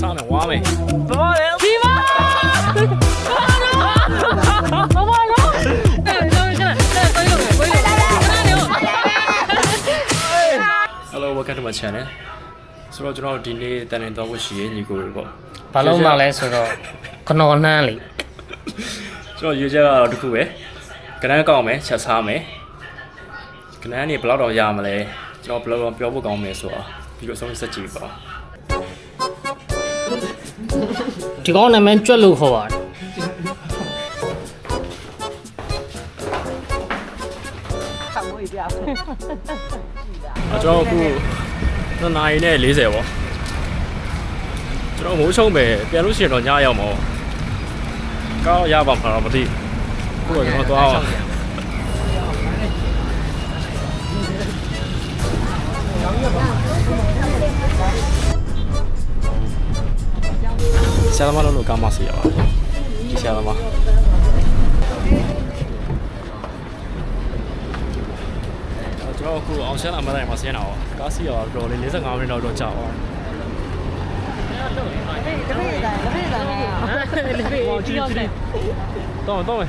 上面挖没？怎么了？皮吗？怎么了？Hello, welcome to my channel. ဆိုတော့ကျွန်တော်ဒီနေ့တန်နေတော့ဖို့ရှိရင်ညီကိုတွေပေါ့ ဘာလို့မှလဲဆိုတော့ခနော်နှမ်းလေ ကျွန်တော်ရွေးချက်ကတော့တစ်ခုပဲကနန်းကောက်မယ်ချက်စားမယ်ကနန်းနေဘယ်လောက်တော့ရမလဲကျွန်တော်ဘယ်လောက်တော့ပြောဖို့ကောင်းမယ်ဆိုတော့ပြီးတော့ဆုံးဖြတ်ကြည့်ပါ ဒီကောင်းနာမည်ကြွက်လို့ခေါ်ပါတယ် ကျွန်တော်အခု2နာရီနဲ့40ပေါ့ကျွန်တော်မိုးချုံပဲပြန်လို့ရှိရင်တော့ညရောက်မှာကောက်ရပါမှာတော့မသိဘူးခုတော့ကျွန်တော်သွားအောင်ဆရာမလို့ကမစီရပါဆရာမကျွန်တော်အခုအောင်ရှမ်းအမတိုင်းမှာဆင်းတာပါကားစီရောတော့လေ45မိနစ်တော့ကြာသွားတော့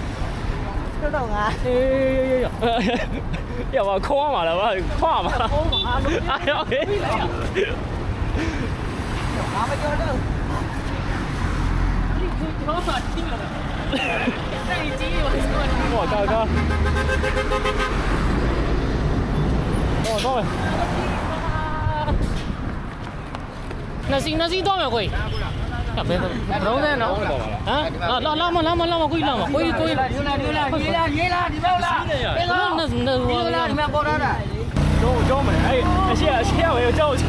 ရပါခေါ်မှာလားဗျခွာမှာခေါ်မှာလို့ပြောโอเคဘာမပြောတော့ဒီခေါ်ပါချင်းလာတယ်ကြီးပါဟောကာတော့နစီတော့မယ်ကိုကဘယ်တော့လုံးနဲ့နော်ဟမ်လာမကိုကြီးလာမကိုကြီးရေးလာဒီလောက်လားဘယ်တော့ဒီမှာပေါ်လာတာကျောင်းမယ်အဲ့အရှိပဲကျောင်းအဲ့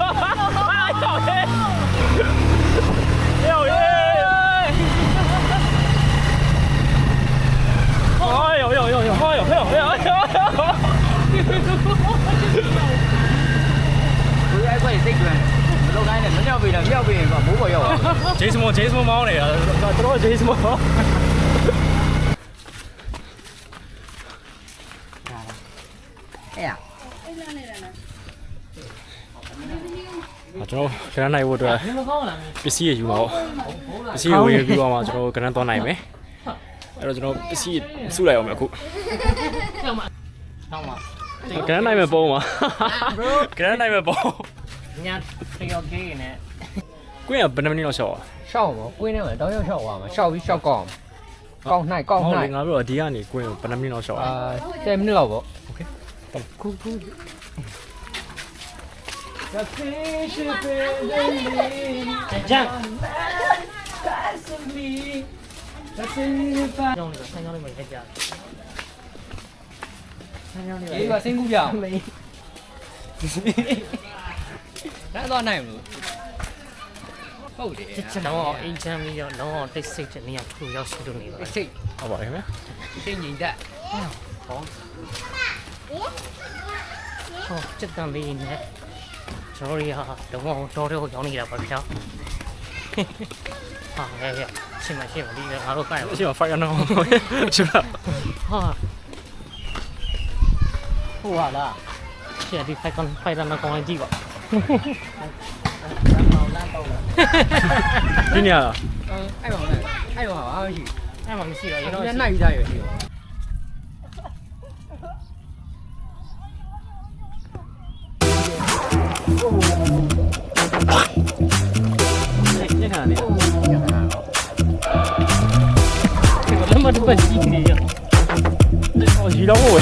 ကျောင်းရဲ့ယော耶哎呦不要怪这个老干的，人家为了要不然嘛，没我要啊。这什么猫嘞啊？这都这什么？哎呀，ကျွန်တော်ခဏနိုင်ဖို့အတွက်ပစ္စည်းရယူပါဦးပစ္စည်းဝယ်ယူပြီးတော့မှကျွန်တော်ခဏသွားနိုင်မယ်အဲ့တော့ကျွန်တော်ပစ္စည်းစုလိုက်အောင်မယ်အခုခဏနိုင်မယ်ပုံပါခဏနိုင်မယ်ပုံ ညတယောက်ကြီးနဲ့ ကိုရဘယ်နှမိနစ်လောက်ရှော့ 笑嘛，闺女们都要笑我嘛，笑比笑高，高耐高 ဟုတ်လေ 耐。 ငါပြောဒီကနေကိုရဘယ်နှမိနစ်လောက်ရှော့ 这没老婆。 酷这样用那个三角里面再加一个新姑娘。那多耐不？ဟုတ်တယ် 这တော့အင်ချမ်းပြီးတော့တော့တိတ်ဆိတ်တဲ့နေရာတစ်ခုရောက်ရှိလို့နေပါ စိတ် ဟုတ်ပါခင်ဗျာ စိတ်ငြိမ်သက် ဟောစက်တန်လေးနဲ့ကျွန်တော်တို့ကတော့တော့ရောက်နေတာပါဗျာဟာရဲ့ရှင်းမရှိဒီငါတို့ကိုက်ပါ အရှိမ fire နော်ချူလာ ဟာ ဟုတ်ပါလား ရှင်းဒီဖိုက်တာမကောင်းကြည့်ပါ ဒီနေရလား အဲ့ပါမယ်အဲ့ပါဘာမရှိ အဲ့မှာမရှိတော့ ဘူး ရေတော့ အဲ့နိုင်ယူကြရရှိတယ် ညခါနေ လက်မတူပဲကြည့်နေရ 哦，移到我喂。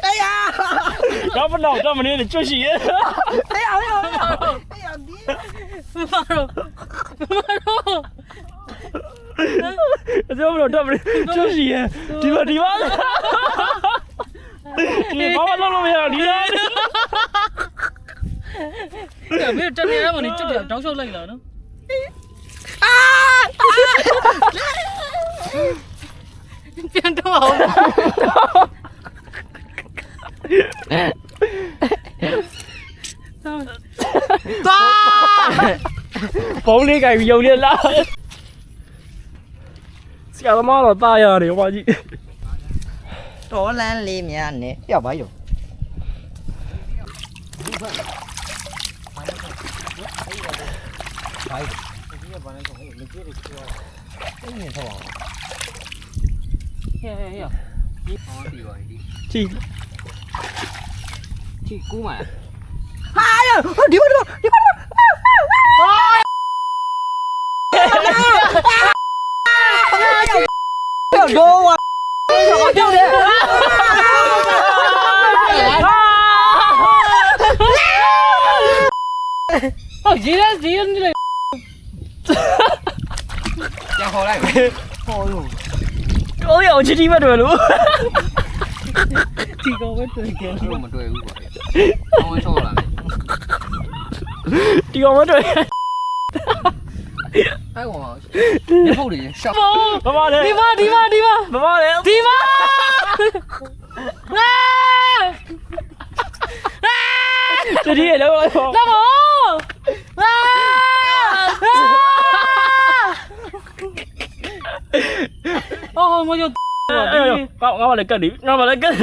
哎呀要不闹这么的就是人。哎呀你要不闹这么的就是人，对吧？你把我弄了没有？你来。မင်းတက်နေရမနေจุดတောင်းရှုပ်လိုက်လာနော်ပြန်တော့အောင်保利改有点辣。ဆရာသမားတော့တာရတယ်ဟောကြီး တော်လန်းလေးများနဲ့ပြောက်ပါရော ဘာကြီးဒီကဘာလဲဆိုဟဲ့မကြည့်ရချောအဲ့မြင်ထောက်အောင်ဟဲ့ဒီဟောဒီပါဒီ ကြည့် ချီကူးမှာ ဒီမှာတော့ဝါပြောတယ်ဟောရေနေလေ ရခေါ်လိုက် 我有去地方对路， ဒီကောင်ပဲတွေ့ကြ လို့မတွေ့ဘူးပေါ့အောင်းချောလာမယ် 地方对， အဲ့ကောင်ရဖို့တွေရှောက် 爸爸嘞，ဒီမှာ爸爸嘞，ဒီမှာ这里也来我， လာမောအော်မကျော် 哎呦，我来跟你，我来跟你，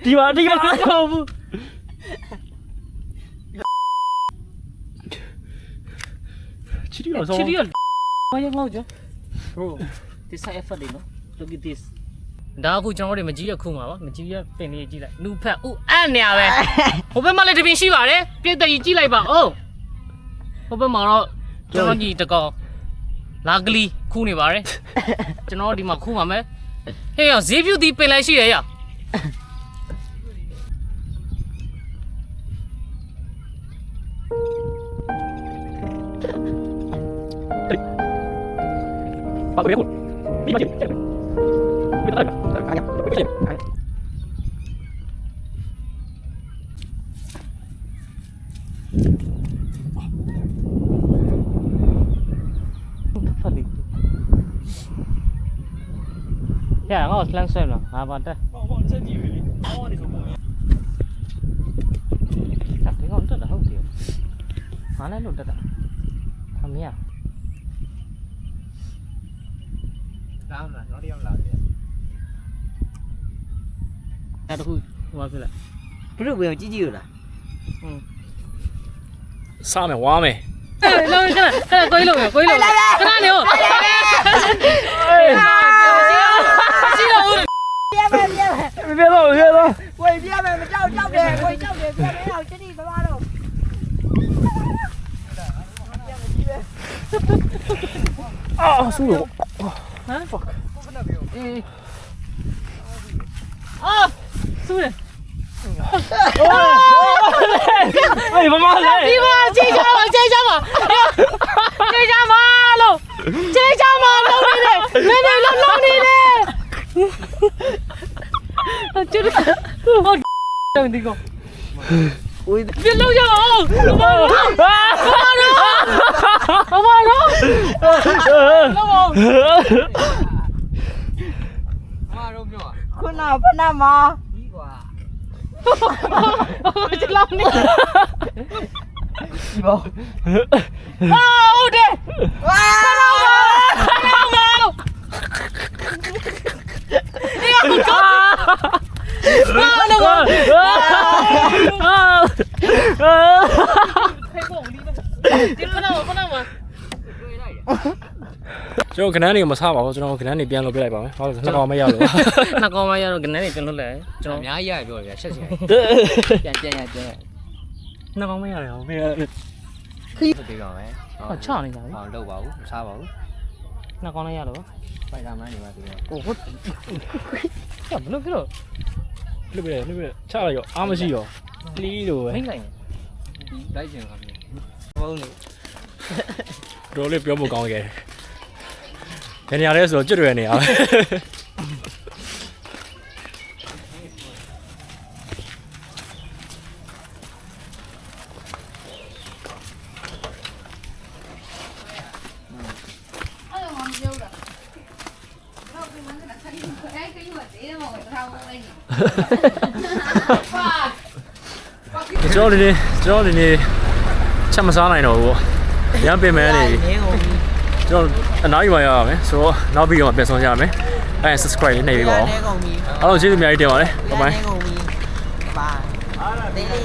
地方，ဟုတ်ဘူး 去地方说， ချီရီဘာရောက်လောက်ကြ bro this side effort လေးနော် look at this ဒါအခုကျွန်တော်တို့မကြီးရခုမှာပါမကြီးရပင်လေးကြည့်လိုက်နူဖက်ဥအဲ့နေရပဲဟိုဘက်မှာလည်းတပင်ရှိပါတယ်ပြည့်တည်ကြည့်လိုက်ပါဦးဟိုဘက်မှာတော့ကျွန်တော်ညီတကောင်လာကလီခူးနေပါတယ်ကျွန်တော်ဒီမှာခူးပါမယ်ဟေးရဈေးပြူတီပင်လိုက်ရှိရရ 爸别哭，立马进，别打打，看呀，别进，看。 ဖတ်လိရငါ့စလန်ဆွဲလားငါပါတက် 我这地位，我你说过没？ တက်ဒီကောင်တက်တာဟုတ်တယ်ငါလည်းလို့တက်တာအမေရ လာမလားတော့တယောက်လာတယ် အဲ့တခုဟိုပါဖြစ်လိုက် ဘလို့ဘယ်ကြည့်ကြည့်ရလား 杀没挖没？ လုံးခဏကိုကြီးလုံးကိုကြီးလုံးခဏနေဟုတ်ရှိတော့ဦး ပြမယ်ပြမယ် 别动，别动。 ဝေးပြမယ်မကြောက်ကြောက်တယ်ဝေးကြောက်တယ်ပြမယ်အောင်ချစ်တိမမတော့ 啊，输了。 အာသူ့လေ 哎，妈妈 ဒီ 来。 မှာကြေးချမှာလို့ကြေးချမှာလုံးနေတယ်မင်းတို့လုံးနေတယ်ကျွတ်ဟောတောင်းဒီကော ဝေး ပြလုံးရအောင်ဘာလို့လုံးအောင် မာတော့ပြော ခုနဖနမ ဒီကွာ ဒီလောက်နေ ဒီဘော ဟုတ်တယ် ဝါ ကျွန်တော်ခဏနေမစားပါဘူးကျွန်တော်ခဏနေပြန်လုပ်ပြလိုက်ပါမယ်။ဟုတ်ကဲ့နှစ်ကောင်မရလို့ နှစ်ကောင်မရတော့ကနေနေပြန်လို့လဲကျွန် အ တော် များကြီးရပြောတယ်ဗျဆက်စီပြန်ပြန်ရပြန် နှစ်ကောင်မရတယ်ဟုတ်ပြီ ခီးပြေကောင်ပဲ ဟောချနေကြပြီ ဟောလောက်ပါဘူးမစားပါဘူး နှစ်ကောင်လည်းရတော့ ဖိုင်တာမန်းနေပါသူက ဟိုဟုတ်ဘလို့ပြော လုပ်ပြလုပ်ပြချလိုက်ရောအားမရှိရောလီးလို့ပဲ မိတ်လိုက် လိုက်ကျင်ပါမယ် ဟုတ်လေ တော်လေးပြောဖို့ကောင်းခဲ့တယ်။ဘယ်နေရာလဲဆိုတော့ကျွတ်ရွယ်နေရပဲ ကျွန်တော်ဒီနေ့ချက်မစားနိုင်တော့ဘူးပေါ့။ရမ်းပင်မဲနေပြီ နေကုန်ပြီ ကျွန်တော်အနားယူပါရအောင်မယ်ဆိုတော့နောက်ဗီဒီယိုမှာပြန်ဆောင်ကြရမယ်။အဲ subscribe လေးနှိပ်ပေးပါဦး နေကုန်ပြီ ။အားလုံးကျေးဇူးအများကြီးတင်ပါတယ်။ Bye bye. နေကုန်ပြီဘာတေးလေး